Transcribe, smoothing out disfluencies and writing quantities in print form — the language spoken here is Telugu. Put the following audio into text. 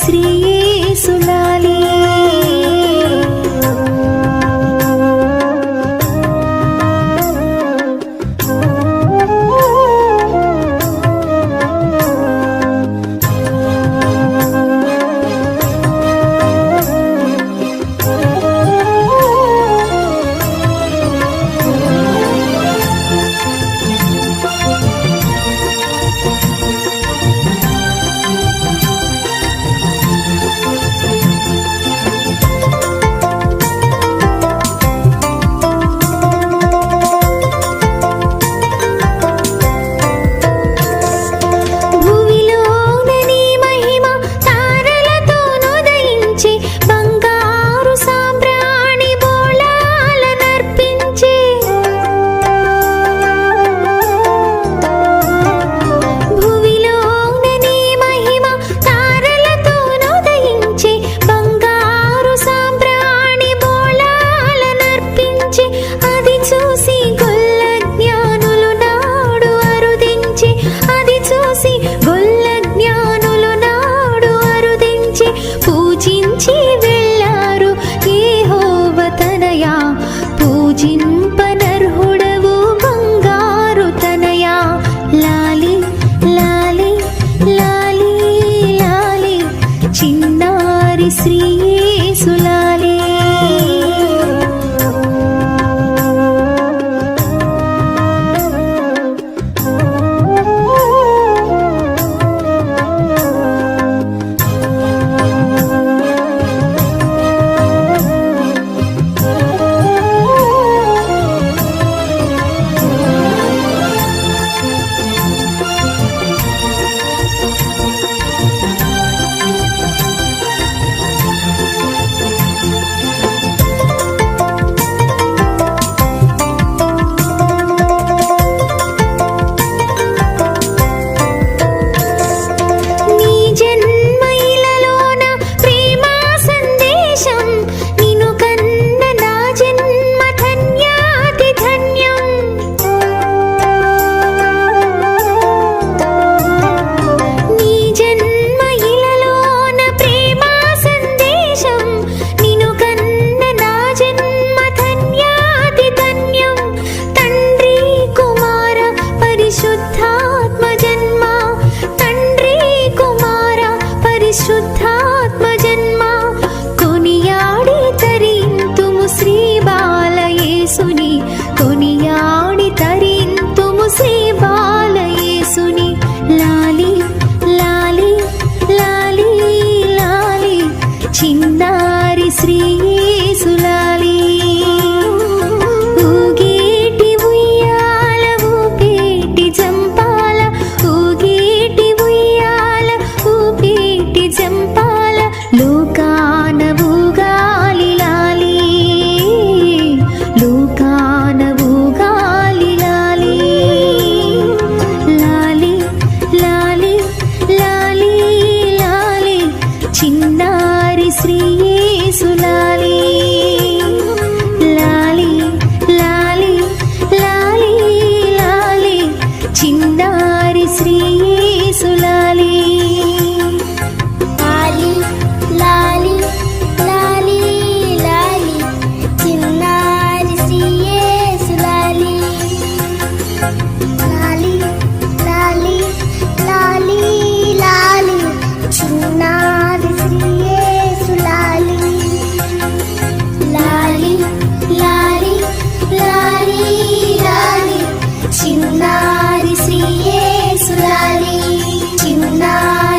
శ్రీయేసులాలి. పూజింపనర్హుడవు బంగారు తనయా. లాలి లాలి లాలి లాలి చిన్నారి శ్రీయేసులాలి. కొనియాడి తరింతుము శ్రీ బాలయేసుని. లాలి లాలి లాలి లాలి చిన్నారి శ్రీయేసులాలి. ఊగేటి ఉయ్యాల ఊపేటి జంపాల, ఊగేటి ఉయ్యాల ఊపేటి జంపాల, లోకాన ఊగాలి లాలి, లోకాన ఊగాలి లాలి. లాలి లాలి లాలి లాలి చిన్నారి శ్రీయేసులాలి. లాలి లాలి లాలి లాలి చిన్నారి శ్రీయేసులాలి. లాలి లాలి లాలి లాలి చిన్నారి శ్రీయేసులాలి. లాలి లాలి లాలి లాలి చిన్నారి శ్రీయేసులాలి. లాలి లాలి లాలి లాలి చిన్నారి శ్రీయేసులాలి. చిన్నారి